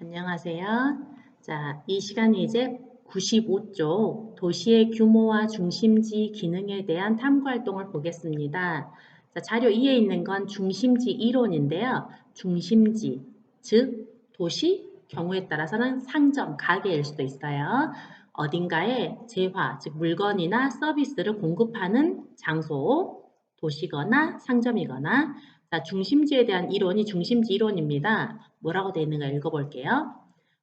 안녕하세요. 자, 이 시간이 이제 95쪽 도시의 규모와 중심지 기능에 대한 탐구 활동을 보겠습니다. 자, 자료 2에 있는 건 중심지 이론인데요. 중심지, 즉 도시, 경우에 따라서는 상점, 가게일 수도 있어요. 어딘가에 재화, 즉 물건이나 서비스를 공급하는 장소, 도시거나 상점이거나 자, 중심지에 대한 이론이 중심지 이론입니다. 뭐라고 되어 있는가 읽어볼게요.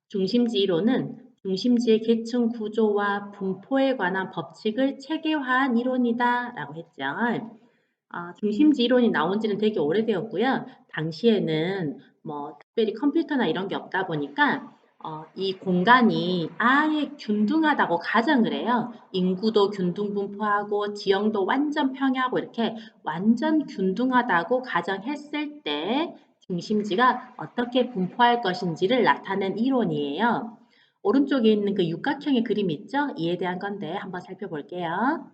중심지 이론은 중심지의 계층 구조와 분포에 관한 법칙을 체계화한 이론이다 라고 했죠. 중심지 이론이 나온 지는 되게 오래되었고요. 당시에는 뭐 특별히 컴퓨터나 이런 게 없다 보니까 이 공간이 아예 균등하다고 가정을 해요. 인구도 균등 분포하고 지형도 완전 평야하고 이렇게 완전 균등하다고 가정했을 때 중심지가 어떻게 분포할 것인지를 나타낸 이론이에요. 오른쪽에 있는 그 육각형의 그림 있죠? 이에 대한 건데 한번 살펴볼게요.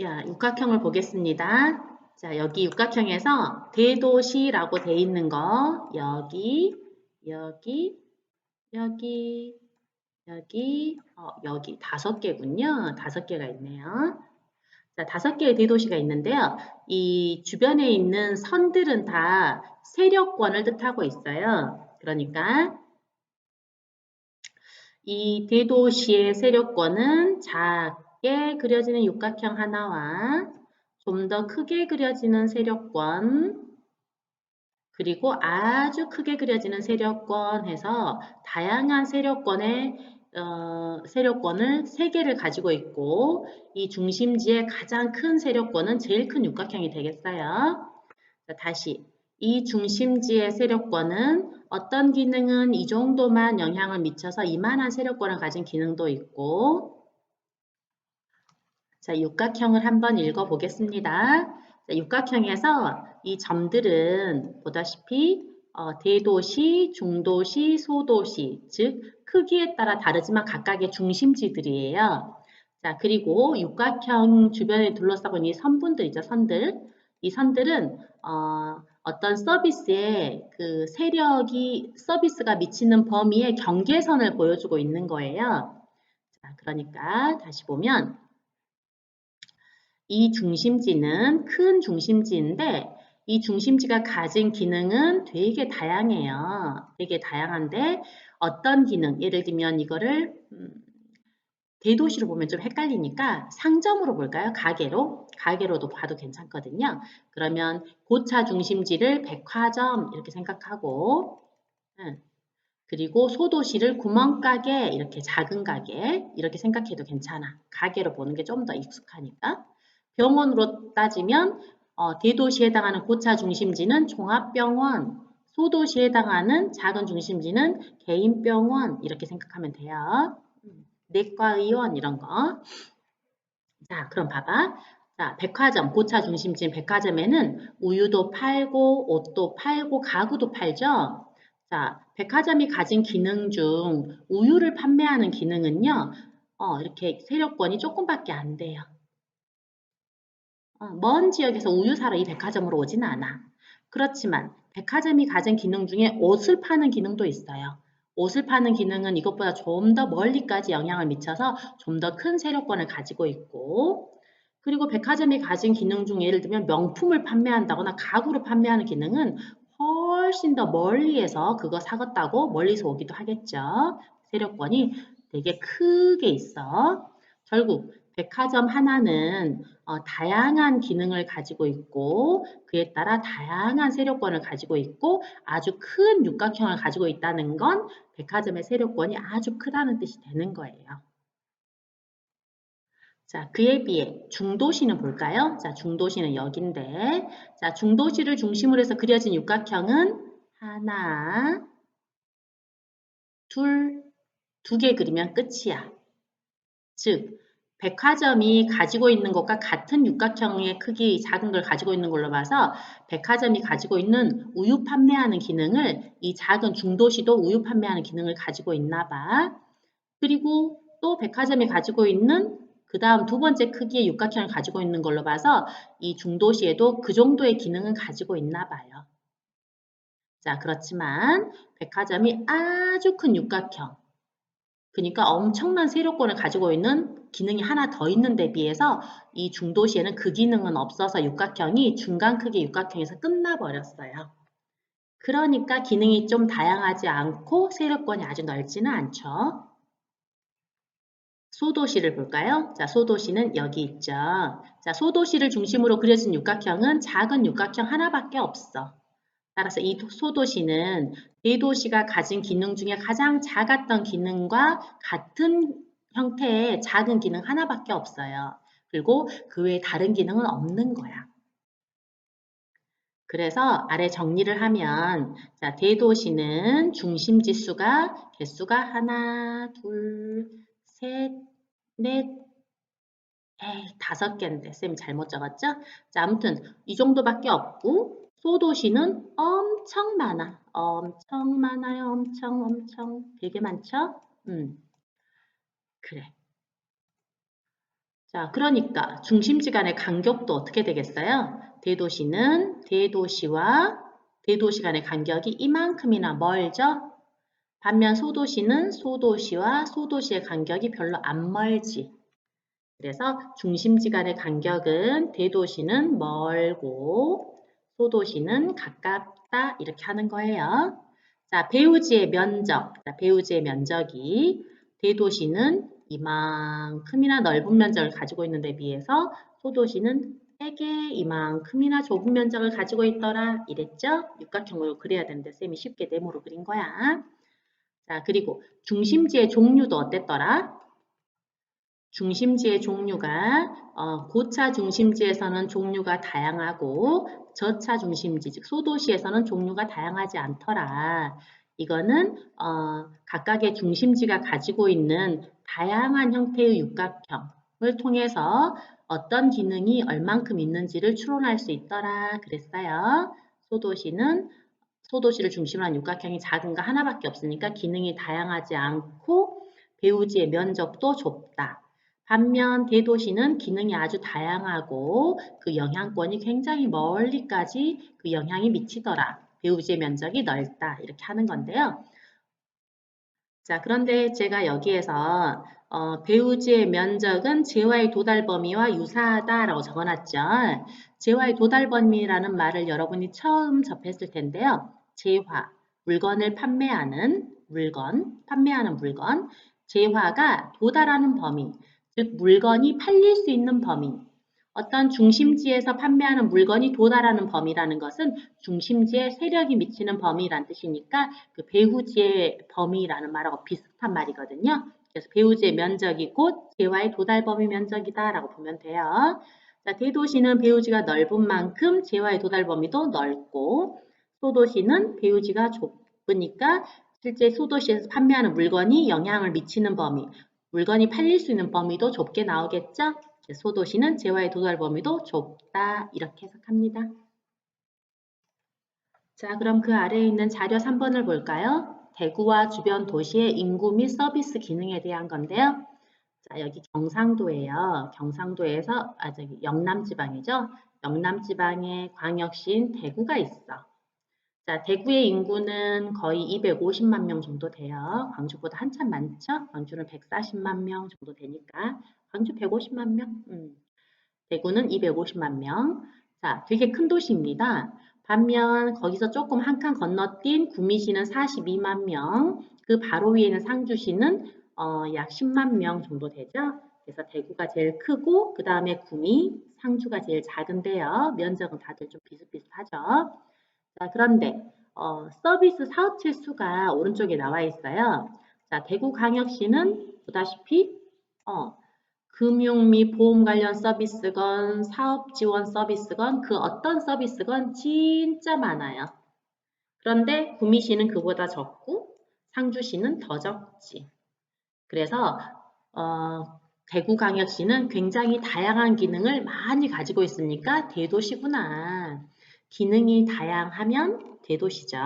야, 육각형을 보겠습니다. 자, 여기 육각형에서 대도시라고 돼 있는 거 여기, 여기, 여기, 여기 5개군요. 5개가 있네요. 자, 5개의 대도시가 있는데요. 이 주변에 있는 선들은 다 세력권을 뜻하고 있어요. 그러니까 이 대도시의 세력권은 작게 그려지는 육각형 하나와 좀 더 크게 그려지는 세력권, 그리고 아주 크게 그려지는 세력권 해서 다양한 세력권의 세력권을 3개를 가지고 있고 이 중심지의 가장 큰 세력권은 제일 큰 육각형이 되겠어요. 자, 다시 이 중심지의 세력권은 어떤 기능은 이 정도만 영향을 미쳐서 이만한 세력권을 가진 기능도 있고 자, 육각형을 한번 읽어보겠습니다. 자, 육각형에서 이 점들은 보다시피 대도시, 중도시, 소도시, 즉 크기에 따라 다르지만 각각의 중심지들이에요. 자, 그리고 육각형 주변에 둘러싸고 있는 이 선분들 있죠, 선들. 이 선들은 어떤 서비스의 그 세력이 서비스가 미치는 범위의 경계선을 보여주고 있는 거예요. 자, 그러니까 다시 보면 이 중심지는 큰 중심지인데 이 중심지가 가진 기능은 되게 다양해요. 되게 다양한데 어떤 기능, 예를 들면 이거를 대도시로 보면 좀 헷갈리니까 상점으로 볼까요? 가게로? 가게로도 봐도 괜찮거든요. 그러면 고차 중심지를 백화점 이렇게 생각하고 그리고 소도시를 구멍가게 이렇게 작은 가게 이렇게 생각해도 괜찮아. 가게로 보는 게 좀 더 익숙하니까. 병원으로 따지면 대도시에 해당하는 고차 중심지는 종합병원, 소도시에 해당하는 작은 중심지는 개인병원 이렇게 생각하면 돼요. 내과의원 이런 거. 자, 그럼 봐봐. 자, 백화점, 고차 중심지인 백화점에는 우유도 팔고 옷도 팔고 가구도 팔죠. 자, 백화점이 가진 기능 중 우유를 판매하는 기능은요. 이렇게 세력권이 조금밖에 안 돼요. 먼 지역에서 우유 사러 이 백화점으로 오진 않아. 그렇지만 백화점이 가진 기능 중에 옷을 파는 기능도 있어요. 옷을 파는 기능은 이것보다 좀 더 멀리까지 영향을 미쳐서 좀 더 큰 세력권을 가지고 있고 그리고 백화점이 가진 기능 중 예를 들면 명품을 판매한다거나 가구를 판매하는 기능은 훨씬 더 멀리에서 그거 사겠다고 멀리서 오기도 하겠죠. 세력권이 되게 크게 있어. 결국 백화점 하나는 다양한 기능을 가지고 있고 그에 따라 다양한 세력권을 가지고 있고 아주 큰 육각형을 가지고 있다는 건 백화점의 세력권이 아주 크다는 뜻이 되는 거예요. 자, 그에 비해 중도시는 볼까요? 자, 중도시는 여긴데 자, 중도시를 중심으로 해서 그려진 육각형은 하나, 둘, 2개 그리면 끝이야. 즉, 백화점이 가지고 있는 것과 같은 육각형의 크기 작은 걸 가지고 있는 걸로 봐서 백화점이 가지고 있는 우유 판매하는 기능을 이 작은 중도시도 우유 판매하는 기능을 가지고 있나 봐. 그리고 또 백화점이 가지고 있는 그 다음 2번째 크기의 육각형을 가지고 있는 걸로 봐서 이 중도시에도 그 정도의 기능은 가지고 있나 봐요. 자, 그렇지만 백화점이 아주 큰 육각형, 그러니까 엄청난 세로권을 가지고 있는 기능이 하나 더 있는 데 비해서 이 중도시에는 그 기능은 없어서 육각형이 중간 크기 육각형에서 끝나버렸어요. 그러니까 기능이 좀 다양하지 않고 세로권이 아주 넓지는 않죠. 소도시를 볼까요? 자, 소도시는 여기 있죠. 자, 소도시를 중심으로 그려진 육각형은 작은 육각형 하나밖에 없어. 따라서 이 소도시는 대도시가 가진 기능 중에 가장 작았던 기능과 같은 형태의 작은 기능 하나밖에 없어요. 그리고 그 외에 다른 기능은 없는 거야. 그래서 아래 정리를 하면 자, 대도시는 중심 지수가 개수가 하나, 둘, 셋, 넷, 에이, 5개인데 쌤이 잘못 적었죠? 자, 아무튼 이 정도밖에 없고 소도시는 엄청 많아. 엄청 많아요. 엄청 되게 많죠? 그래. 자, 그러니까 중심지 간의 간격도 어떻게 되겠어요? 대도시 간의 간격이 이만큼이나 멀죠? 반면 소도시는 소도시와 소도시의 간격이 별로 안 멀지. 그래서 중심지 간의 간격은 대도시는 멀고 소도시는 가깝다 이렇게 하는 거예요. 자, 배우지의 면적. 자, 배우지의 면적이 대도시는 이만큼이나 넓은 면적을 가지고 있는 데 비해서 소도시는 되게 이만큼이나 좁은 면적을 가지고 있더라 이랬죠? 육각형으로 그려야 되는데 쌤이 쉽게 네모로 그린 거야. 자, 그리고 중심지의 종류도 어땠더라? 중심지의 종류가 고차 중심지에서는 종류가 다양하고 저차 중심지, 즉 소도시에서는 종류가 다양하지 않더라. 이거는 각각의 중심지가 가지고 있는 다양한 형태의 육각형을 통해서 어떤 기능이 얼만큼 있는지를 추론할 수 있더라 그랬어요. 소도시를 중심으로 한 육각형이 작은 거 하나밖에 없으니까 기능이 다양하지 않고 배우지의 면적도 좁다. 반면 대도시는 기능이 아주 다양하고 그 영향권이 굉장히 멀리까지 그 영향이 미치더라. 배우지의 면적이 넓다. 이렇게 하는 건데요. 자, 그런데 제가 여기에서 배우지의 면적은 재화의 도달 범위와 유사하다라고 적어놨죠. 재화의 도달 범위라는 말을 여러분이 처음 접했을 텐데요. 재화, 물건을 판매하는 물건, 재화가 도달하는 범위, 즉 물건이 팔릴 수 있는 범위, 어떤 중심지에서 판매하는 물건이 도달하는 범위라는 것은 중심지에 세력이 미치는 범위란 뜻이니까 그 배후지의 범위라는 말하고 비슷한 말이거든요. 그래서 배후지의 면적이 곧 재화의 도달 범위 면적이다 라고 보면 돼요. 자, 대도시는 배후지가 넓은 만큼 재화의 도달 범위도 넓고 소도시는 배후지가 좁으니까 실제 소도시에서 판매하는 물건이 영향을 미치는 범위, 물건이 팔릴 수 있는 범위도 좁게 나오겠죠? 소도시는 재화의 도달 범위도 좁다 이렇게 해석합니다. 자, 그럼 그 아래에 있는 자료 3번을 볼까요? 대구와 주변 도시의 인구 및 서비스 기능에 대한 건데요. 자, 여기 경상도예요. 경상도에서 저기 영남지방이죠. 영남지방의 광역시인 대구가 있어. 자, 대구의 인구는 거의 250만 명 정도 돼요. 광주보다 한참 많죠? 광주는 140만 명 정도 되니까 광주 150만 명? 대구는 250만 명. 자, 되게 큰 도시입니다. 반면 거기서 조금 한 칸 건너뛴 구미시는 42만 명, 그 바로 위에 있는 상주시는 약 10만 명 정도 되죠. 그래서 대구가 제일 크고 그 다음에 구미, 상주가 제일 작은데요. 면적은 다들 좀 비슷비슷하죠. 자, 그런데 서비스 사업체 수가 오른쪽에 나와 있어요. 자, 대구광역시는 보다시피 금융 및 보험 관련 서비스건 사업 지원 서비스건 그 어떤 서비스건 진짜 많아요. 그런데 구미시는 그보다 적고 상주시는 더 적지. 그래서 대구광역시는 굉장히 다양한 기능을 많이 가지고 있으니까 대도시구나. 기능이 다양하면 대도시죠.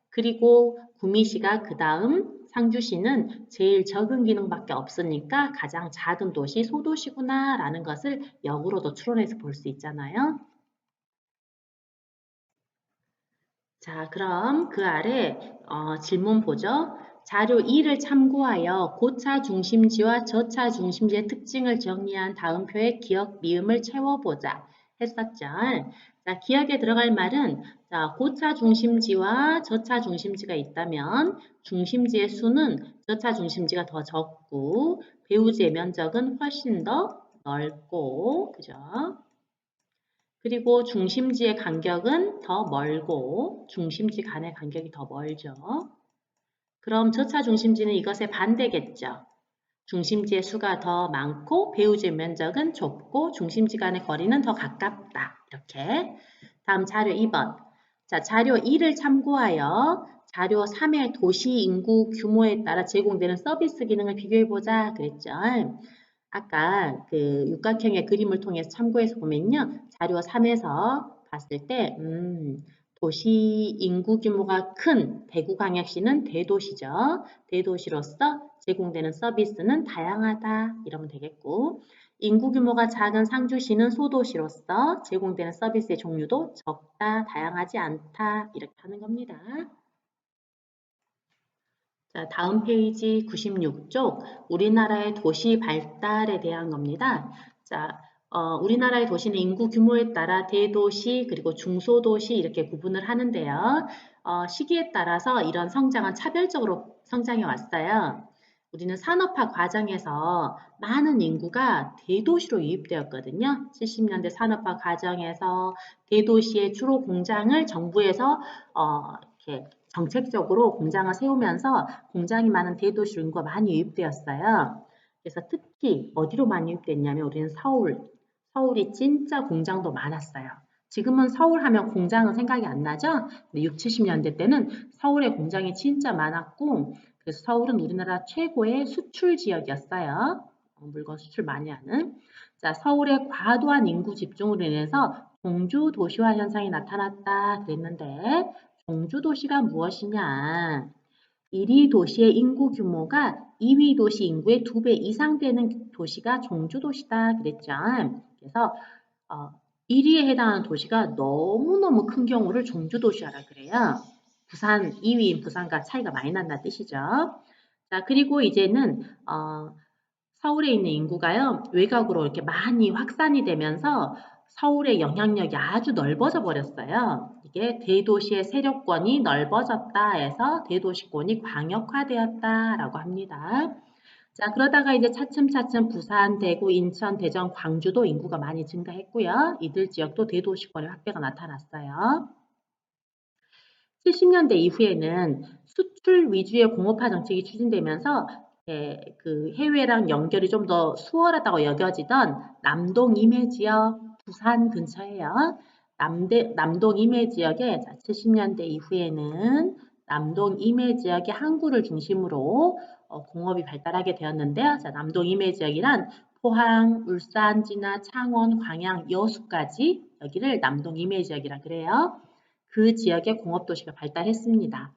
그리고 구미시가 그 다음 상주시는 제일 적은 기능밖에 없으니까 가장 작은 도시 소도시구나 라는 것을 역으로도 추론해서 볼 수 있잖아요. 자, 그럼 그 아래 질문 보죠. 자료 2를 참고하여 고차 중심지와 저차 중심지의 특징을 정리한 다음 표에 기억 미음을 채워보자 했었죠. 자, 기억에 들어갈 말은 자, 고차 중심지와 저차 중심지가 있다면 중심지의 수는 저차 중심지가 더 적고 배우지의 면적은 훨씬 더 넓고 그죠? 그리고 중심지의 간격은 더 멀고 중심지 간의 간격이 더 멀죠. 그럼 저차 중심지는 이것의 반대겠죠. 중심지의 수가 더 많고 배우지의 면적은 좁고 중심지 간의 거리는 더 가깝다. 이렇게. 다음 자료 2번. 자, 자료 2를 참고하여 자료 3의 도시 인구 규모에 따라 제공되는 서비스 기능을 비교해보자 그랬죠. 아까 그 육각형의 그림을 통해서 참고해서 보면요. 자료 3에서 봤을 때 도시 인구 규모가 큰 대구광역시는 대도시죠. 대도시로서 제공되는 서비스는 다양하다. 이러면 되겠고 인구 규모가 작은 상주시는 소도시로서 제공되는 서비스의 종류도 적다, 다양하지 않다. 이렇게 하는 겁니다. 자, 다음 페이지 96쪽 우리나라의 도시 발달에 대한 겁니다. 자, 우리나라의 도시는 인구 규모에 따라 대도시 그리고 중소도시 이렇게 구분을 하는데요. 시기에 따라서 이런 성장은 차별적으로 성장해 왔어요. 우리는 산업화 과정에서 많은 인구가 대도시로 유입되었거든요. 70년대 산업화 과정에서 대도시의 주로 공장을 정부에서 이렇게 정책적으로 공장을 세우면서 공장이 많은 대도시로 인구가 많이 유입되었어요. 그래서 특히 어디로 많이 유입됐냐면 우리는 서울. 서울이 진짜 공장도 많았어요. 지금은 서울 하면 공장은 생각이 안 나죠? 6, 70년대 때는 서울에 공장이 진짜 많았고 그래서 서울은 우리나라 최고의 수출 지역이었어요. 물건 수출 많이 하는. 자, 서울의 과도한 인구 집중으로 인해서 동주 도시화 현상이 나타났다 그랬는데 종주도시가 무엇이냐? 1위 도시의 인구 규모가 2위 도시 인구의 2배 이상 되는 도시가 종주도시다 그랬죠. 그래서 1위에 해당하는 도시가 너무너무 큰 경우를 종주도시라 그래요. 부산 2위인 부산과 차이가 많이 난다는 뜻이죠. 자, 그리고 이제는 서울에 있는 인구가요, 외곽으로 이렇게 많이 확산이 되면서 서울의 영향력이 아주 넓어져 버렸어요. 이게 대도시의 세력권이 넓어졌다 해서 대도시권이 광역화되었다라고 합니다. 자, 그러다가 이제 차츰차츰 부산, 대구, 인천, 대전, 광주도 인구가 많이 증가했고요. 이들 지역도 대도시권의 확대가 나타났어요. 70년대 이후에는 수출 위주의 공업화 정책이 추진되면서 그 해외랑 연결이 좀 더 수월하다고 여겨지던 남동 임해 지역, 부산 근처예요. 남동 임해 지역에 70년대 이후에는 남동 임해 지역의 항구를 중심으로 공업이 발달하게 되었는데요. 자, 남동 임해 지역이란 포항, 울산, 진화, 창원, 광양, 여수까지 여기를 남동 임해 지역이라 그래요. 그 지역의 공업도시가 발달했습니다.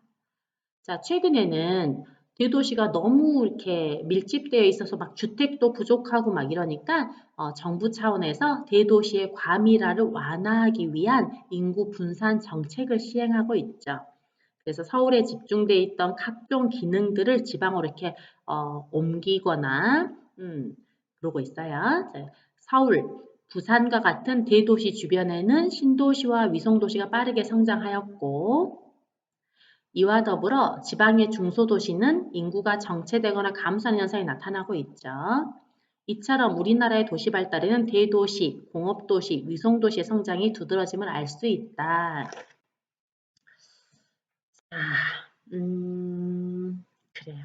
자, 최근에는 대도시가 너무 이렇게 밀집되어 있어서 막 주택도 부족하고 막 이러니까 정부 차원에서 대도시의 과밀화를 완화하기 위한 인구 분산 정책을 시행하고 있죠. 그래서 서울에 집중돼 있던 각종 기능들을 지방으로 이렇게 옮기거나 그러고 있어요. 자, 서울, 부산과 같은 대도시 주변에는 신도시와 위성도시가 빠르게 성장하였고 이와 더불어 지방의 중소도시는 인구가 정체되거나 감소하는 현상이 나타나고 있죠. 이처럼 우리나라의 도시 발달에는 대도시, 공업도시, 위성도시의 성장이 두드러짐을 알 수 있다. 그래요.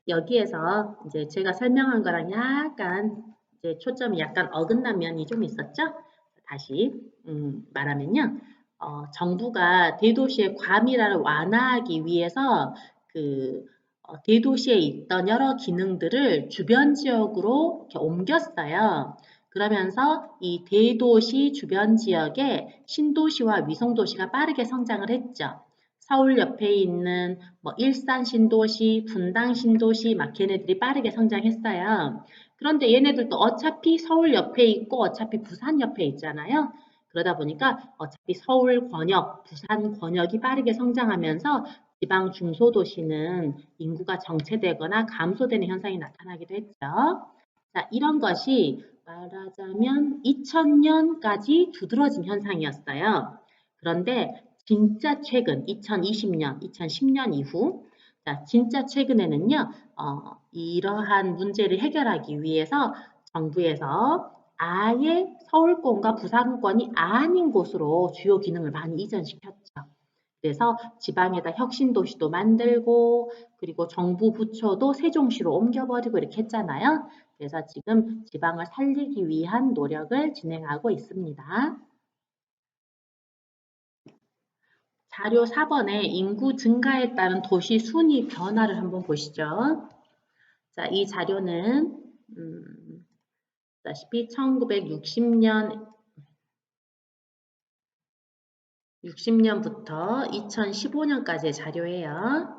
여기에서 이제 제가 설명한 거랑 약간 이제 초점이 약간 어긋난 면이 좀 있었죠? 다시 말하면요. 정부가 대도시의 과밀화를 완화하기 위해서 그 대도시에 있던 여러 기능들을 주변 지역으로 이렇게 옮겼어요. 그러면서 이 대도시 주변 지역에 신도시와 위성도시가 빠르게 성장을 했죠. 서울 옆에 있는 뭐 일산 신도시, 분당 신도시 막 걔네들이 빠르게 성장했어요. 그런데 얘네들도 어차피 서울 옆에 있고 어차피 부산 옆에 있잖아요. 그러다 보니까 어차피 서울 권역, 부산 권역이 빠르게 성장하면서 지방 중소도시는 인구가 정체되거나 감소되는 현상이 나타나기도 했죠. 자, 이런 것이 말하자면 2000년까지 두드러진 현상이었어요. 그런데 진짜 최근 2020년, 2010년 이후 자, 진짜 최근에는요. 이러한 문제를 해결하기 위해서 정부에서 아예 서울권과 부산권이 아닌 곳으로 주요 기능을 많이 이전시켰죠. 그래서 지방에다 혁신도시도 만들고 그리고 정부 부처도 세종시로 옮겨버리고 이렇게 했잖아요. 그래서 지금 지방을 살리기 위한 노력을 진행하고 있습니다. 자료 4번에 인구 증가에 따른 도시 순위 변화를 한번 보시죠. 자, 이 자료는 보다시피 1960년부터 2015년까지의 자료예요.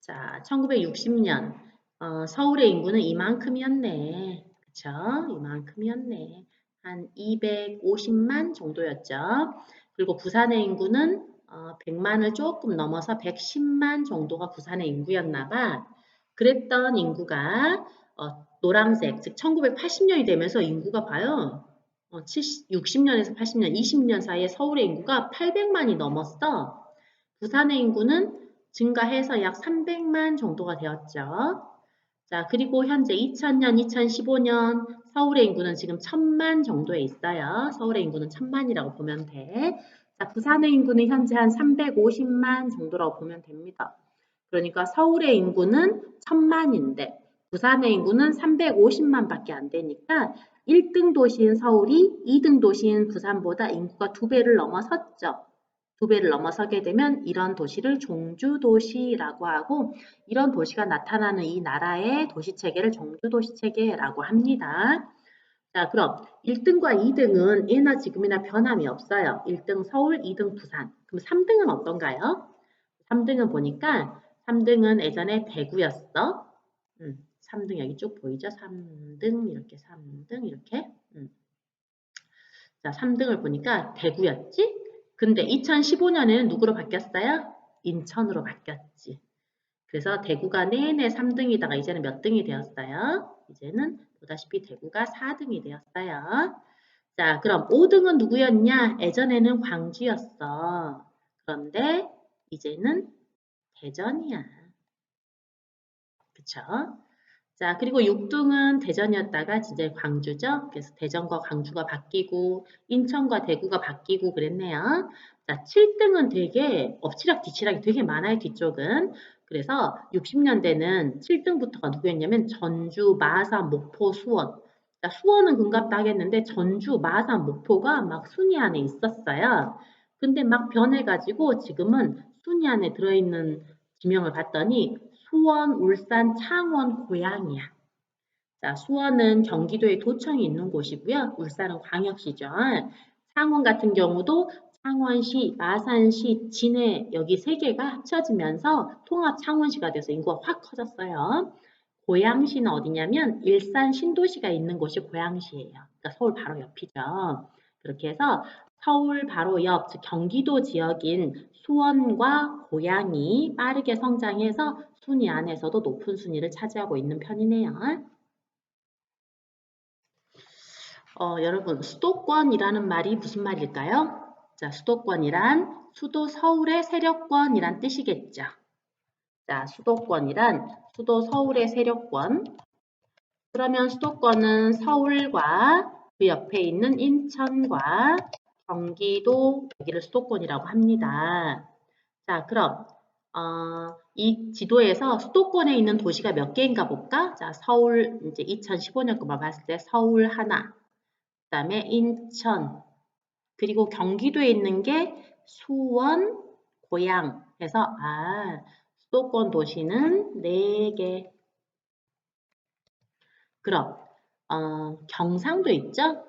자, 1960년 서울의 인구는 이만큼이었네. 그쵸? 이만큼이었네. 한 250만 정도였죠. 그리고 부산의 인구는 100만을 조금 넘어서 110만 정도가 부산의 인구였나 봐. 그랬던 인구가 노란색, 즉 1980년이 되면서 인구가 봐요. 60년에서 80년, 20년 사이에 서울의 인구가 800만이 넘었어. 부산의 인구는 증가해서 약 300만 정도가 되었죠. 자, 그리고 현재 2000년, 2015년 서울의 인구는 지금 1000만 정도에 있어요. 서울의 인구는 1000만이라고 보면 돼. 자, 부산의 인구는 현재 한 350만 정도라고 보면 됩니다. 그러니까 서울의 인구는 1000만인데 부산의 인구는 350만 밖에 안 되니까 1등 도시인 서울이 2등 도시인 부산보다 인구가 2배를 넘어섰죠. 2배를 넘어서게 되면 이런 도시를 종주도시라고 하고 이런 도시가 나타나는 이 나라의 도시체계를 종주도시체계라고 합니다. 자, 그럼 1등과 2등은 예나 지금이나 변함이 없어요. 1등 서울, 2등 부산. 그럼 3등은 어떤가요? 3등은 보니까 3등은 예전에 대구였어. 3등 여기 쭉 보이죠? 3등 이렇게 3등 이렇게. 자, 3등을 보니까 대구였지? 근데 2015년에는 누구로 바뀌었어요? 인천으로 바뀌었지. 그래서 대구가 내내 3등이다가 이제는 몇 등이 되었어요? 이제는 보다시피 대구가 4등이 되었어요. 자, 그럼 5등은 누구였냐? 예전에는 광주였어. 그런데 이제는 대전이야. 그쵸? 자, 그리고 6등은 대전이었다가 이제 광주죠. 그래서 대전과 광주가 바뀌고 인천과 대구가 바뀌고 그랬네요. 자, 7등은 되게 엎치락뒤치락이 되게 많아요, 뒤쪽은. 그래서 60년대는 7등부터가 누구였냐면 전주, 마산, 목포, 수원. 자, 수원은 금값다 하겠는데 전주, 마산, 목포가 막 순위 안에 있었어요. 근데 막 변해가지고 지금은 순위 안에 들어있는 지명을 봤더니 수원, 울산, 창원, 고양이야. 자, 수원은 경기도에 도청이 있는 곳이고요. 울산은 광역시죠. 창원 같은 경우도 창원시, 마산시, 진해 여기 세 개가 합쳐지면서 통합 창원시가 돼서 인구가 확 커졌어요. 고양시는 어디냐면 일산 신도시가 있는 곳이 고양시예요. 그러니까 서울 바로 옆이죠. 그렇게 해서 서울 바로 옆, 즉 경기도 지역인 수원과 고양이 빠르게 성장해서 순위 안에서도 높은 순위를 차지하고 있는 편이네요. 여러분, 수도권이라는 말이 무슨 말일까요? 자, 수도권이란 수도 서울의 세력권이란 뜻이겠죠. 자, 수도권이란 수도 서울의 세력권. 그러면 수도권은 서울과 그 옆에 있는 인천과 경기도 여기를 수도권이라고 합니다. 자, 그럼 이 지도에서 수도권에 있는 도시가 몇 개인가 볼까? 자, 서울 이제 2015년 거만 봤을 때 서울 하나, 그다음에 인천, 그리고 경기도에 있는 게 수원, 고양 해서 수도권 도시는 4개. 그럼 경상도 있죠?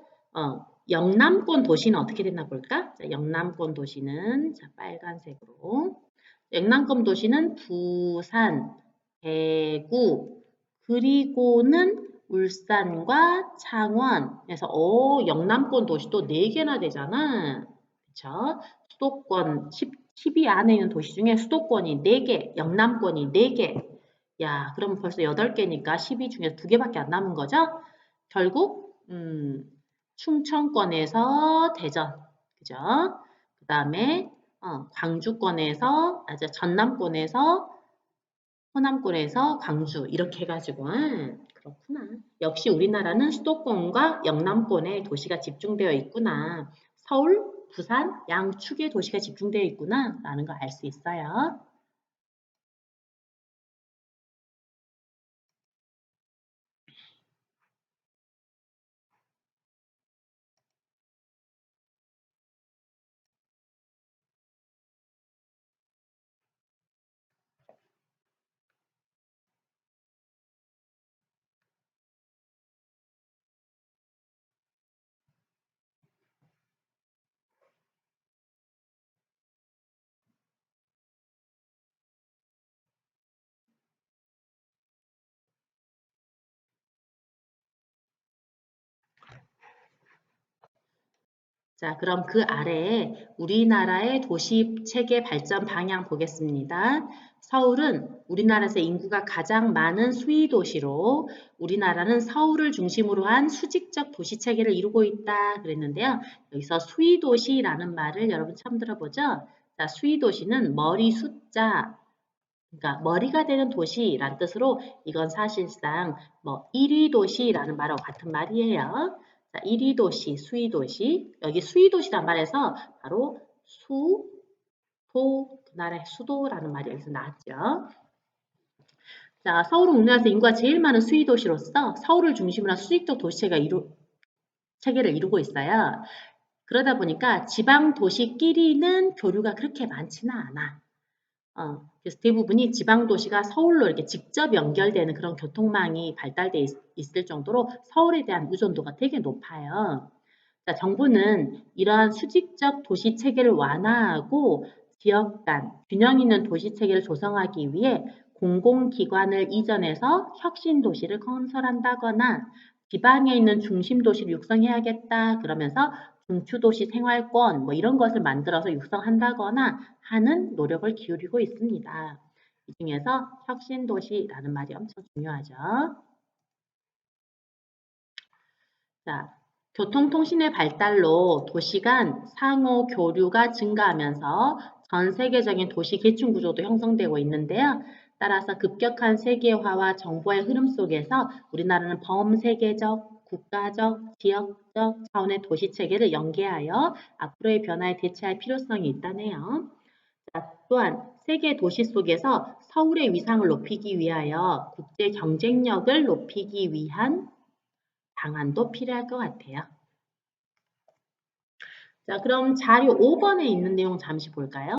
영남권 도시는 어떻게 됐나 볼까? 자, 영남권 도시는 자, 빨간색으로 영남권 도시는 부산, 대구, 그리고는 울산과 창원에서 영남권 도시도 4개나 되잖아. 그쵸? 수도권 10위 안에 있는 도시 중에 수도권이 4개, 영남권이 4개. 야, 그럼 벌써 8개니까 10위 중에 2개밖에 안 남은 거죠? 결국 충청권에서 대전, 그죠? 그 다음에 광주권에서, 전남권에서 호남권에서 광주 이렇게 해가지고 그렇구나. 역시 우리나라는 수도권과 영남권에 도시가 집중되어 있구나. 서울, 부산 양축의 도시가 집중되어 있구나 라는 걸 알 수 있어요. 자, 그럼 그 아래에 우리나라의 도시 체계 발전 방향 보겠습니다. 서울은 우리나라에서 인구가 가장 많은 수위 도시로 우리나라는 서울을 중심으로 한 수직적 도시 체계를 이루고 있다 그랬는데요. 여기서 수위 도시라는 말을 여러분 처음 들어보죠? 자, 수위 도시는 머리 숫자, 그러니까 머리가 되는 도시라는 뜻으로 이건 사실상 뭐 1위 도시라는 말하고 같은 말이에요. 자, 1위 도시, 수위 도시. 여기 수위 도시란 말에서 바로 수, 도, 그 나라의 수도라는 말이 여기서 나왔죠. 자, 서울은 우리나라에서 인구가 제일 많은 수위 도시로서 서울을 중심으로 한 수직적 도시체계가 체계를 이루고 있어요. 그러다 보니까 지방 도시끼리는 교류가 그렇게 많지는 않아. 그래서 대부분이 지방 도시가 서울로 이렇게 직접 연결되는 그런 교통망이 발달돼 있을 정도로 서울에 대한 의존도가 되게 높아요. 자, 정부는 이러한 수직적 도시 체계를 완화하고 지역 간 균형 있는 도시 체계를 조성하기 위해 공공기관을 이전해서 혁신 도시를 건설한다거나 지방에 있는 중심 도시를 육성해야겠다 그러면서 중추도시 생활권 뭐 이런 것을 만들어서 육성한다거나 하는 노력을 기울이고 있습니다. 이 중에서 혁신도시라는 말이 엄청 중요하죠. 자, 교통통신의 발달로 도시 간 상호 교류가 증가하면서 전 세계적인 도시 계층 구조도 형성되고 있는데요. 따라서 급격한 세계화와 정보의 흐름 속에서 우리나라는 범세계적, 국가적, 지역적 차원의 도시 체계를 연계하여 앞으로의 변화에 대처할 필요성이 있다네요. 자, 또한 세계 도시 속에서 서울의 위상을 높이기 위하여 국제 경쟁력을 높이기 위한 방안도 필요할 것 같아요. 자, 그럼 자료 5번에 있는 내용 잠시 볼까요?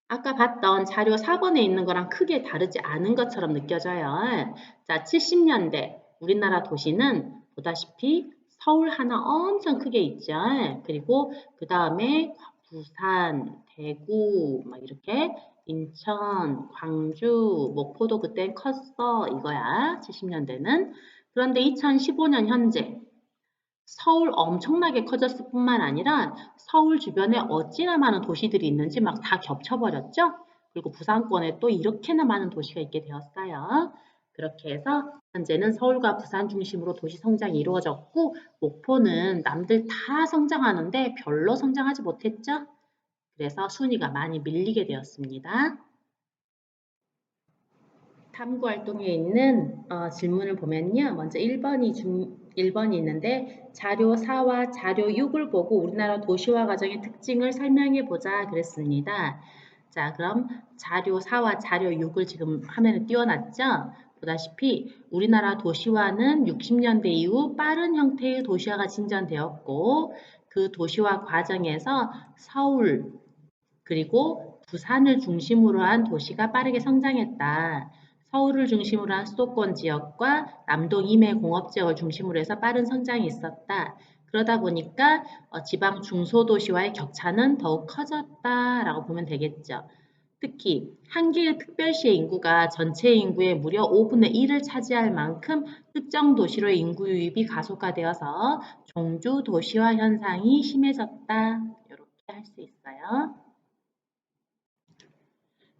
아까 봤던 자료 4번에 있는 거랑 크게 다르지 않은 것처럼 느껴져요. 자, 70년대 우리나라 도시는 보다시피 서울 하나 엄청 크게 있죠. 그리고 그 다음에 부산, 대구, 막 이렇게 인천, 광주, 목포도 그땐 컸어 이거야. 70년대는. 그런데 2015년 현재 서울 엄청나게 커졌을 뿐만 아니라 서울 주변에 어찌나 많은 도시들이 있는지 막 다 겹쳐버렸죠. 그리고 부산권에 또 이렇게나 많은 도시가 있게 되었어요. 그렇게 해서 현재는 서울과 부산 중심으로 도시 성장이 이루어졌고 목포는 남들 다 성장하는데 별로 성장하지 못했죠. 그래서 순위가 많이 밀리게 되었습니다. 탐구 활동에 있는 질문을 보면요. 먼저 1번이 있는데 자료 4와 자료 6을 보고 우리나라 도시화 과정의 특징을 설명해 보자 그랬습니다. 자, 그럼 자료 4와 자료 6을 지금 화면에 띄워놨죠? 보다시피 우리나라 도시화는 60년대 이후 빠른 형태의 도시화가 진전되었고 그 도시화 과정에서 서울 그리고 부산을 중심으로 한 도시가 빠르게 성장했다. 서울을 중심으로 한 수도권 지역과 남동 이내 공업 지역을 중심으로 해서 빠른 성장이 있었다. 그러다 보니까 지방 중소도시와의 격차는 더욱 커졌다라고 보면 되겠죠. 특히 한 개의 특별시의 인구가 전체 인구의 무려 5분의 1을 차지할 만큼 특정 도시로의 인구 유입이 가속화되어서 종주 도시화 현상이 심해졌다. 이렇게 할 수 있어요.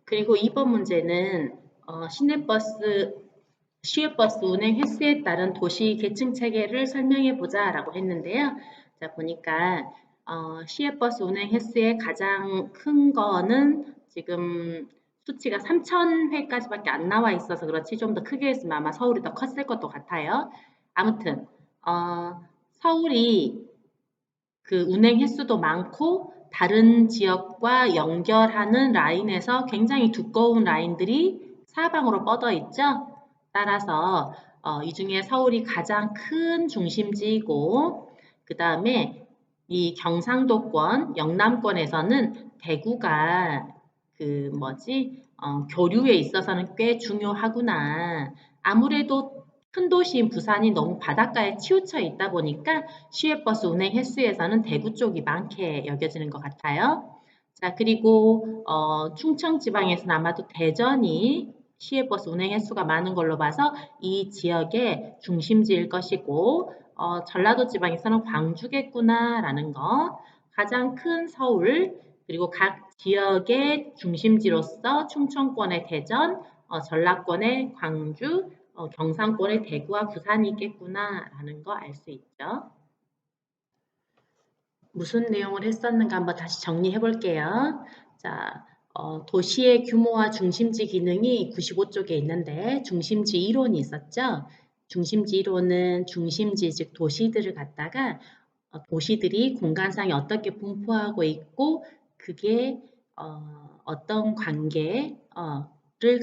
그리고 이번 문제는 시외버스 운행 횟수에 따른 도시 계층 체계를 설명해 보자라고 했는데요. 자, 보니까 시외버스 운행 횟수의 가장 큰 거는 지금 수치가 3,000회까지밖에 안 나와 있어서 그렇지 좀 더 크게 했으면 아마 서울이 더 컸을 것도 같아요. 아무튼 서울이 그 운행 횟수도 많고 다른 지역과 연결하는 라인에서 굉장히 두꺼운 라인들이 사방으로 뻗어 있죠. 따라서 이 중에 서울이 가장 큰 중심지이고 그 다음에 이 경상도권, 영남권에서는 대구가 그 뭐지 교류에 있어서는 꽤 중요하구나. 아무래도 큰 도시인 부산이 너무 바닷가에 치우쳐 있다 보니까 시외버스 운행 횟수에서는 대구 쪽이 많게 여겨지는 것 같아요. 자, 그리고 충청 지방에서는 아마도 대전이 시외버스 운행 횟수가 많은 걸로 봐서 이 지역의 중심지일 것이고 전라도 지방에서는 광주겠구나라는 거. 가장 큰 서울 그리고 각 지역의 중심지로서 충청권의 대전, 전라권의 광주, 경상권의 대구와 부산이 있겠구나라는 거 알 수 있죠. 무슨 내용을 했었는가 한번 다시 정리해 볼게요. 자, 도시의 규모와 중심지 기능이 95쪽에 있는데 중심지 이론이 있었죠. 중심지 이론은 중심지 즉 도시들을 갖다가 도시들이 공간상에 어떻게 분포하고 있고 그게 어떤 관계를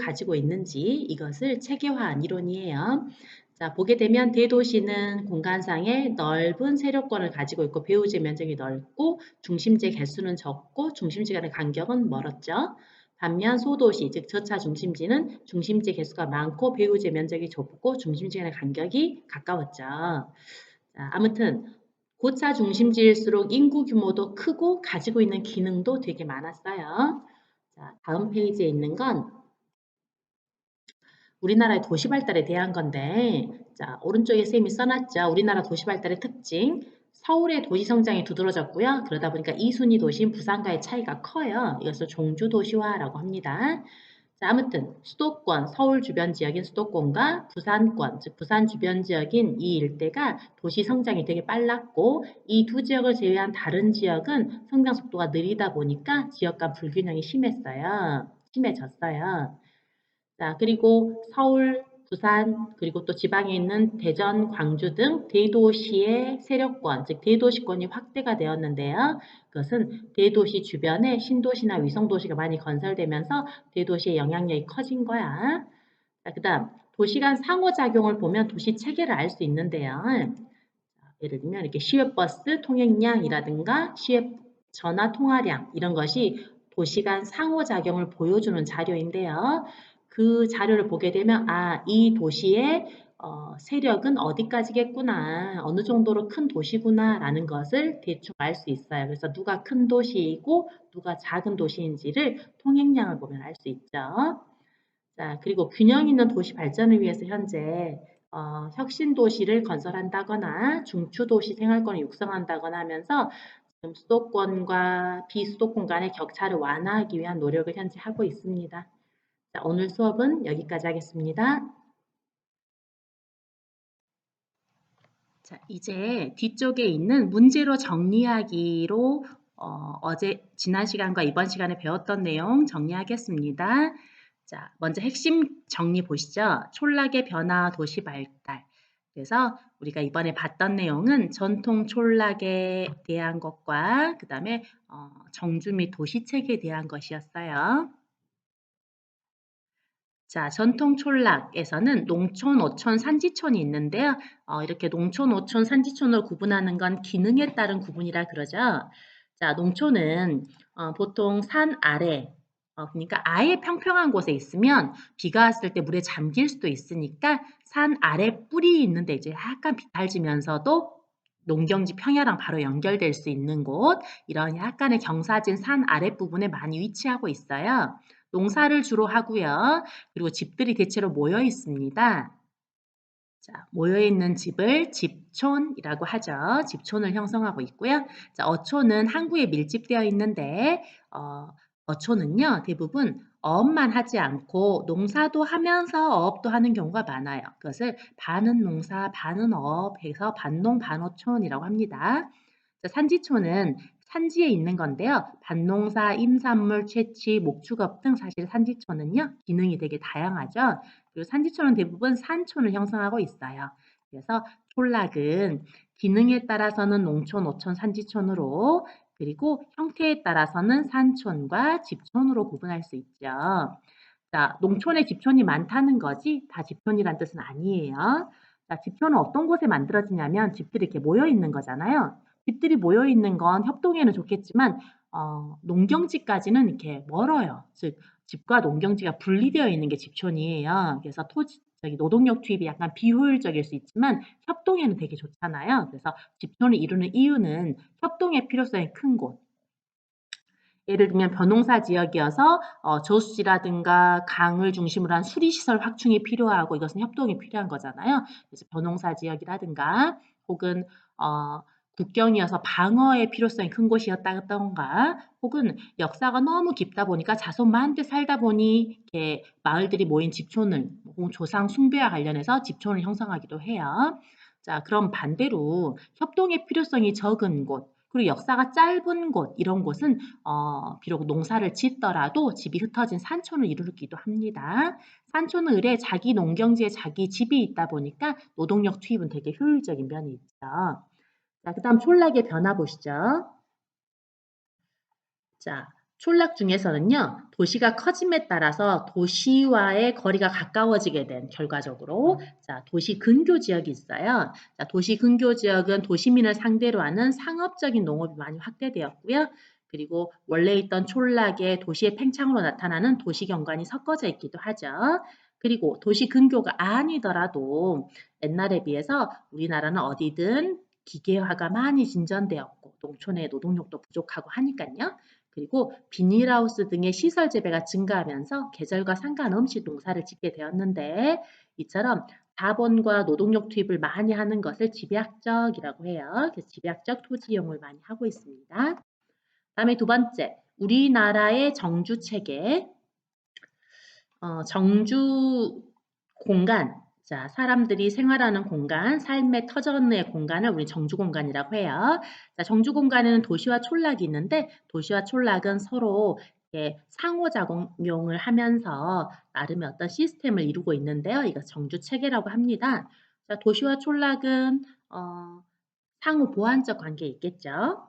가지고 있는지 이것을 체계화한 이론이에요. 자, 보게 되면 대도시는 공간상의 넓은 세력권을 가지고 있고 배후지 면적이 넓고 중심지의 개수는 적고 중심지 간의 간격은 멀었죠. 반면 소도시, 즉 저차 중심지는 중심지 개수가 많고 배후지 면적이 좁고 중심지 간의 간격이 가까웠죠. 자, 아무튼 고차 중심지일수록 인구 규모도 크고 가지고 있는 기능도 되게 많았어요. 자, 다음 페이지에 있는 건 우리나라의 도시 발달에 대한 건데, 자, 오른쪽에 쌤이 써놨죠. 우리나라 도시 발달의 특징. 서울의 도시 성장이 두드러졌고요. 그러다 보니까 2순위 도시인 부산과의 차이가 커요. 이것을 종주 도시화라고 합니다. 자, 아무튼 수도권, 서울 주변 지역인 수도권과 부산권, 즉 부산 주변 지역인 이 일대가 도시 성장이 되게 빨랐고 이 두 지역을 제외한 다른 지역은 성장 속도가 느리다 보니까 지역 간 불균형이 심해졌어요. 자, 그리고 서울, 부산, 그리고 또 지방에 있는 대전, 광주 등 대도시의 세력권, 즉 대도시권이 확대가 되었는데요. 그것은 대도시 주변에 신도시나 위성도시가 많이 건설되면서 대도시의 영향력이 커진 거야. 자, 그 다음 도시 간 상호작용을 보면 도시 체계를 알 수 있는데요. 예를 들면 이렇게 시외버스 통행량이라든가 시외 전화 통화량 이런 것이 도시 간 상호작용을 보여주는 자료인데요. 그 자료를 보게 되면 이 도시의 세력은 어디까지겠구나, 어느 정도로 큰 도시구나 라는 것을 대충 알 수 있어요. 그래서 누가 큰 도시이고 누가 작은 도시인지를 통행량을 보면 알 수 있죠. 자, 그리고 균형 있는 도시 발전을 위해서 현재 혁신 도시를 건설한다거나 중추도시 생활권을 육성한다거나 하면서 지금 수도권과 비수도권 간의 격차를 완화하기 위한 노력을 현재 하고 있습니다. 자, 오늘 수업은 여기까지 하겠습니다. 자, 이제 뒤쪽에 있는 문제로 정리하기로 지난 시간과 이번 시간에 배웠던 내용 정리하겠습니다. 자, 먼저 핵심 정리 보시죠. 촌락의 변화, 도시 발달. 그래서 우리가 이번에 봤던 내용은 전통 촌락에 대한 것과 그 다음에 정주 및 도시책에 대한 것이었어요. 자, 전통 촌락에서는 농촌, 어촌, 산지촌이 있는데요. 이렇게 농촌, 어촌, 산지촌으로 구분하는 건 기능에 따른 구분이라 그러죠. 자, 농촌은 보통 산 아래, 그러니까 아예 평평한 곳에 있으면 비가 왔을 때 물에 잠길 수도 있으니까 산 아래 뿔이 있는데 이제 약간 비탈지면서도 농경지 평야랑 바로 연결될 수 있는 곳, 이런 약간의 경사진 산 아랫부분에 많이 위치하고 있어요. 농사를 주로 하고요. 그리고 집들이 대체로 모여 있습니다. 자, 모여있는 집을 집촌이라고 하죠. 집촌을 형성하고 있고요. 자, 어촌은 항구에 밀집되어 있는데 어촌은요 대부분 어업만 하지 않고 농사도 하면서 어업도 하는 경우가 많아요. 그것을 반은 농사, 반은 어업해서 반농 반어촌이라고 합니다. 자, 산지촌은 산지에 있는 건데요. 밭농사, 임산물, 채취, 목축업 등 사실 산지촌은요 기능이 되게 다양하죠. 그리고 산지촌은 대부분 산촌을 형성하고 있어요. 그래서 촌락은 기능에 따라서는 농촌, 어촌, 산지촌으로 그리고 형태에 따라서는 산촌과 집촌으로 구분할 수 있죠. 자, 농촌에 집촌이 많다는 거지 다 집촌이란 뜻은 아니에요. 자, 집촌은 어떤 곳에 만들어지냐면 집들이 이렇게 모여 있는 거잖아요. 집들이 모여 있는 건 협동에는 좋겠지만 농경지까지는 이렇게 멀어요. 즉 집과 농경지가 분리되어 있는 게 집촌이에요. 그래서 노동력 투입이 약간 비효율적일 수 있지만 협동에는 되게 좋잖아요. 그래서 집촌을 이루는 이유는 협동의 필요성이 큰 곳. 예를 들면 벼농사 지역이어서 저수지라든가 강을 중심으로 한 수리시설 확충이 필요하고 이것은 협동이 필요한 거잖아요. 그래서 벼농사 지역이라든가 혹은 국경이어서 방어의 필요성이 큰 곳이었다던가 혹은 역사가 너무 깊다 보니까 자손 많은 데 살다 보니 이렇게 마을들이 모인 집촌을 조상 숭배와 관련해서 집촌을 형성하기도 해요. 자, 그럼 반대로 협동의 필요성이 적은 곳 그리고 역사가 짧은 곳 이런 곳은 비록 농사를 짓더라도 집이 흩어진 산촌을 이루기도 합니다. 산촌은 을에 자기 농경지에 자기 집이 있다 보니까 노동력 투입은 되게 효율적인 면이 있죠. 자, 그다음 촌락의 변화 보시죠. 자, 촌락 중에서는요. 도시가 커짐에 따라서 도시와의 거리가 가까워지게 된 결과적으로 자, 도시 근교 지역이 있어요. 자, 도시 근교 지역은 도시민을 상대로 하는 상업적인 농업이 많이 확대되었고요. 그리고 원래 있던 촌락에 도시의 팽창으로 나타나는 도시 경관이 섞어져 있기도 하죠. 그리고 도시 근교가 아니더라도 옛날에 비해서 우리나라는 어디든 기계화가 많이 진전되었고 농촌의 노동력도 부족하고 하니까요. 그리고 비닐하우스 등의 시설 재배가 증가하면서 계절과 상관없이 농사를 짓게 되었는데 이처럼 자본과 노동력 투입을 많이 하는 것을 집약적이라고 해요. 그래서 집약적 토지 이용을 많이 하고 있습니다. 다음에 두 번째, 우리나라의 정주 체계. 정주 공간, 자, 사람들이 생활하는 공간, 삶의 터전의 공간을 우리 정주 공간이라고 해요. 자, 정주 공간에는 도시와 촌락이 있는데 도시와 촌락은 서로 상호작용을 하면서 나름의 어떤 시스템을 이루고 있는데요. 이거 정주 체계라고 합니다. 자, 도시와 촌락은 상호 보완적 관계에 있겠죠.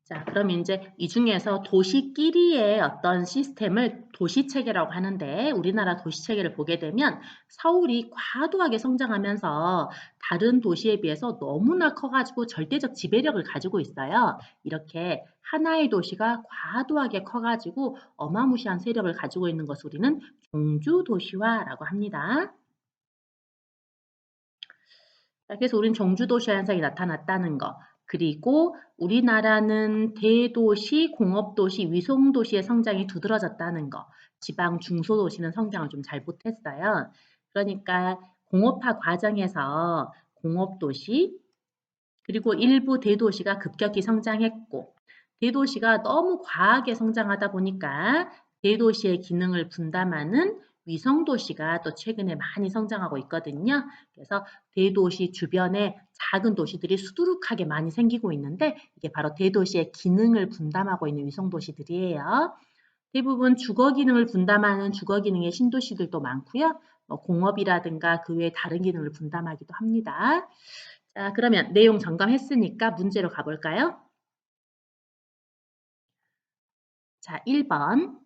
자, 그럼 이제 이 중에서 도시끼리의 어떤 시스템을 도시체계라고 하는데 우리나라 도시체계를 보게 되면 서울이 과도하게 성장하면서 다른 도시에 비해서 너무나 커가지고 절대적 지배력을 가지고 있어요. 이렇게 하나의 도시가 과도하게 커가지고 어마무시한 세력을 가지고 있는 것을 우리는 종주도시화라고 합니다. 자, 그래서 우리는 종주도시화 현상이 나타났다는 거. 그리고 우리나라는 대도시, 공업도시, 위성도시의 성장이 두드러졌다는 거. 지방 중소도시는 성장을 좀 잘 못했어요. 그러니까 공업화 과정에서 공업도시, 그리고 일부 대도시가 급격히 성장했고, 대도시가 너무 과하게 성장하다 보니까 대도시의 기능을 분담하는 위성도시가 또 최근에 많이 성장하고 있거든요. 그래서 대도시 주변에 작은 도시들이 수두룩하게 많이 생기고 있는데 이게 바로 대도시의 기능을 분담하고 있는 위성도시들이에요. 대부분 주거 기능을 분담하는 주거 기능의 신도시들도 많고요. 공업이라든가 그 외에 다른 기능을 분담하기도 합니다. 자, 그러면 내용 점검했으니까 문제로 가볼까요? 자, 1번.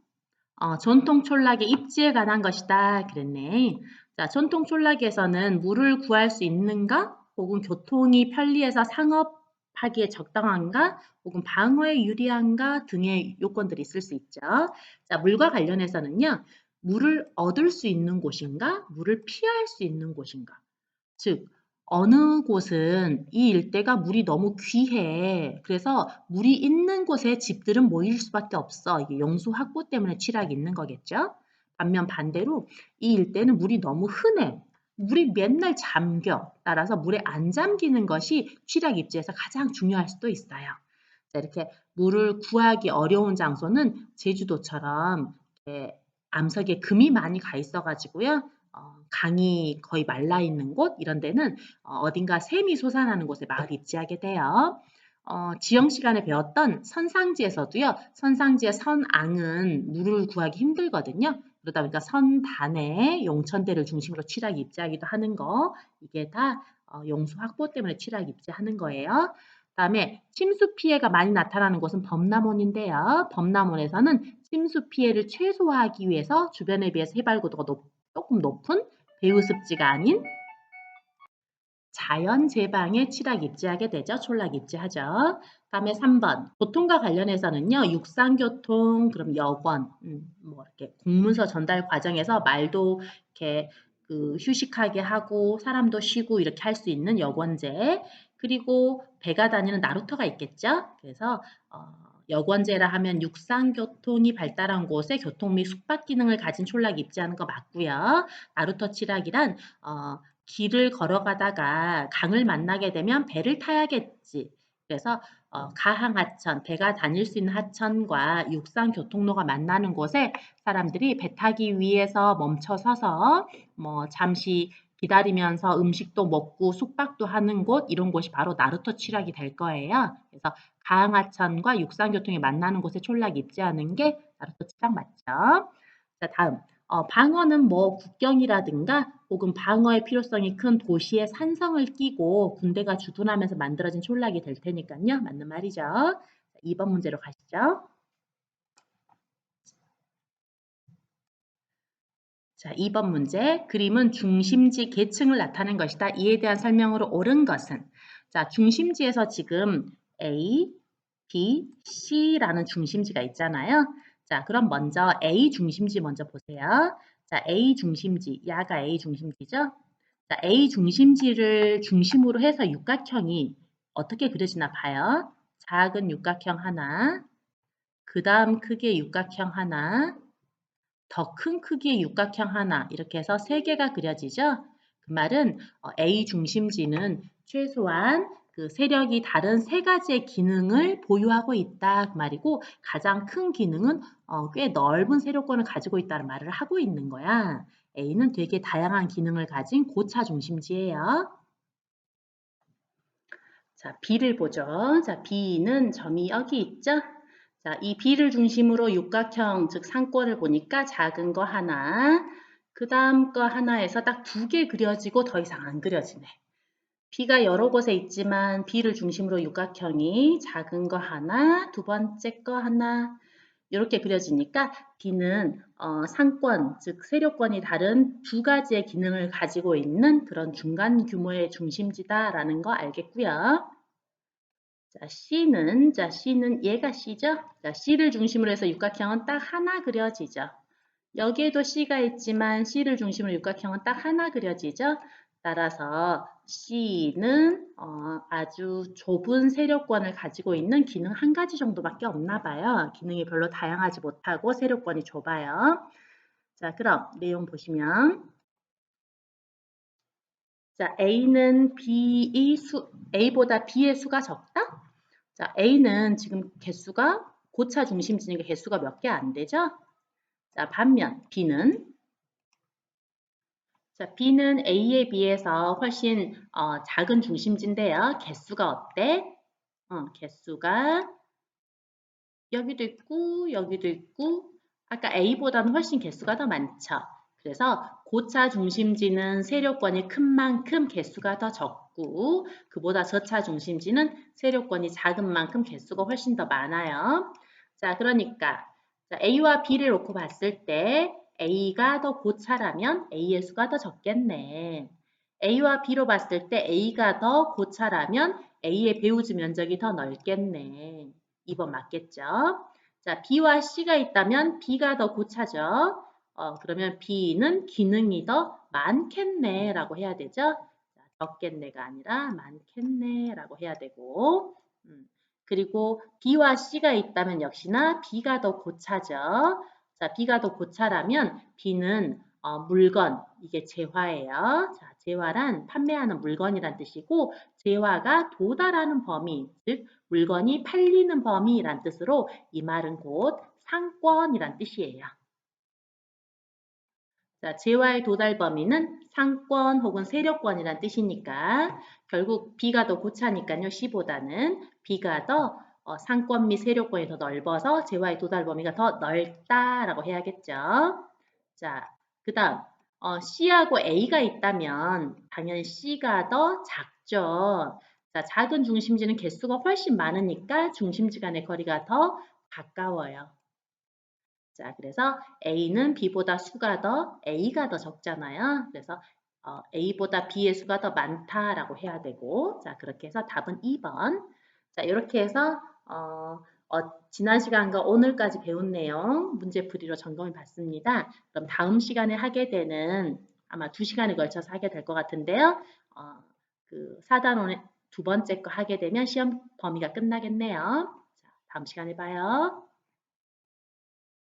전통 촌락의 입지에 관한 것이다. 그랬네. 자, 전통 촌락에서는 물을 구할 수 있는가? 혹은 교통이 편리해서 상업하기에 적당한가? 혹은 방어에 유리한가? 등의 요건들이 있을 수 있죠. 자, 물과 관련해서는요. 물을 얻을 수 있는 곳인가? 물을 피할 수 있는 곳인가? 즉, 어느 곳은 이 일대가 물이 너무 귀해. 그래서 물이 있는 곳에 집들은 모일 수밖에 없어. 이게 용수 확보 때문에 취락이 있는 거겠죠? 반면 반대로 이 일대는 물이 너무 흔해. 물이 맨날 잠겨. 따라서 물에 안 잠기는 것이 취락 입지에서 가장 중요할 수도 있어요. 자, 이렇게 물을 구하기 어려운 장소는 제주도처럼 이렇게 암석에 금이 많이 가 있어가지고요. 강이 거의 말라 있는 곳 이런 데는 어딘가 샘이 솟아나는 곳에 마을이 입지하게 돼요. 지형 시간에 배웠던 선상지에서도요. 선상지의 선앙은 물을 구하기 힘들거든요. 그러다 보니까 선단에 용천대를 중심으로 취락 입지하기도 하는 거 이게 다 용수 확보 때문에 취락 입지하는 거예요. 그다음에 침수 피해가 많이 나타나는 곳은 범람원인데요. 범람원에서는 침수 피해를 최소화하기 위해서 주변에 비해서 해발 고도가 조금 높은 배우습지가 아닌 자연 제방에 취락 입지하게 되죠. 촌락 입지하죠. 다음에 3번 교통과 관련해서는요. 육상교통, 그럼 여권, 뭐 이렇게 공문서 전달 과정에서 말도 이렇게 그 휴식하게 하고 사람도 쉬고 이렇게 할 수 있는 여권제, 그리고 배가 다니는 나루터가 있겠죠. 그래서 여권제라 하면 육상교통이 발달한 곳에 교통 및 숙박 기능을 가진 촌락 입지하는 거 맞고요. 나루터 취락이란 길을 걸어가다가 강을 만나게 되면 배를 타야겠지. 그래서 가항하천, 배가 다닐 수 있는 하천과 육상 교통로가 만나는 곳에 사람들이 배 타기 위해서 멈춰 서서 뭐 잠시 기다리면서 음식도 먹고 숙박도 하는 곳, 이런 곳이 바로 나루터 취락이 될 거예요. 그래서 가항하천과 육상교통이 만나는 곳에 촌락 입지하는 게 나루터 취락 맞죠? 자, 다음. 방어는 뭐 국경이라든가 혹은 방어의 필요성이 큰 도시의 산성을 끼고 군대가 주둔하면서 만들어진 촌락이 될 테니까요. 맞는 말이죠. 자, 2번 문제로 가시죠. 자, 2번 문제. 그림은 중심지 계층을 나타낸 것이다. 이에 대한 설명으로 옳은 것은? 자, 중심지에서 지금 A, B, C라는 중심지가 있잖아요. 자, 그럼 먼저 A 중심지 먼저 보세요. 자, A 중심지, 야가 A 중심지죠? 자, A 중심지를 중심으로 해서 육각형이 어떻게 그려지나 봐요. 작은 육각형 하나, 그 다음 크기의 육각형 하나, 더 큰 크기의 육각형 하나, 이렇게 해서 세 개가 그려지죠. 그 말은 A 중심지는 최소한 그 세력이 다른 세 가지의 기능을 보유하고 있다 그 말이고, 가장 큰 기능은 꽤 넓은 세력권을 가지고 있다는 말을 하고 있는 거야. A는 되게 다양한 기능을 가진 고차 중심지예요. 자, B를 보죠. 자, B는 점이 여기 있죠? 자, 이 B를 중심으로 육각형, 즉 상권을 보니까 작은 거 하나, 그 다음 거 하나에서 딱 두 개 그려지고 더 이상 안 그려지네. B가 여러 곳에 있지만 B를 중심으로 육각형이 작은 거 하나, 두 번째 거 하나, 이렇게 그려지니까 B는 상권, 즉 세력권이 다른 두 가지의 기능을 가지고 있는 그런 중간 규모의 중심지다라는 거 알겠고요. C는 얘가 C죠? 자, C를 중심으로 해서 육각형은 딱 하나 그려지죠. 여기에도 C가 있지만 C를 중심으로 육각형은 딱 하나 그려지죠. 따라서 C는 아주 좁은 세력권을 가지고 있는 기능 한 가지 정도밖에 없나 봐요. 기능이 별로 다양하지 못하고 세력권이 좁아요. 자, 그럼 내용 보시면 자, A보다 B의 수가 적다? 자, A는 지금 개수가 고차 중심지니까 개수가 몇 개 안 되죠? 자, 반면 B는 A에 비해서 훨씬 작은 중심지인데요. 개수가 어때? 개수가 여기도 있고 여기도 있고 아까 A보다는 훨씬 개수가 더 많죠. 그래서 고차 중심지는 세력권이 큰 만큼 개수가 더 적고 그보다 저차 중심지는 세력권이 작은 만큼 개수가 훨씬 더 많아요. 자, 그러니까 A와 B를 놓고 봤을 때 A가 더 고차라면 A의 수가 더 적겠네. A와 B로 봤을 때 A가 더 고차라면 A의 배우지 면적이 더 넓겠네. 2번 맞겠죠? 자, B와 C가 있다면 B가 더 고차죠. 그러면 B는 기능이 더 많겠네 라고 해야 되죠. 자, 적겠네가 아니라 많겠네라고 해야 되고 그리고 B와 C가 있다면 역시나 B가 더 고차죠. 자, B가 더 고차라면 B는 물건, 이게 재화예요. 자, 재화란 판매하는 물건이란 뜻이고 재화가 도달하는 범위, 즉 물건이 팔리는 범위란 뜻으로 이 말은 곧 상권이란 뜻이에요. 자, 재화의 도달 범위는 상권 혹은 세력권이란 뜻이니까 결국 B가 더 고차니까요. C보다는 B가 더 상권 및 세력권이 더 넓어서 재화의 도달 범위가 더 넓다라고 해야겠죠. 자, 그 다음 C하고 A가 있다면 당연히 C가 더 작죠. 자, 작은 중심지는 개수가 훨씬 많으니까 중심지 간의 거리가 더 가까워요. 자, 그래서 A는 B보다 수가 더 A가 더 적잖아요. 그래서 A보다 B의 수가 더 많다라고 해야 되고, 자, 그렇게 해서 답은 2번. 자, 이렇게 해서 지난 시간과 오늘까지 배운 내용 문제풀이로 점검을 받습니다. 그럼 다음 시간에 하게 되는 아마 2시간에 걸쳐서 하게 될 것 같은데요. 그 4단원의 두 번째 거 하게 되면 시험 범위가 끝나겠네요. 자, 다음 시간에 봐요.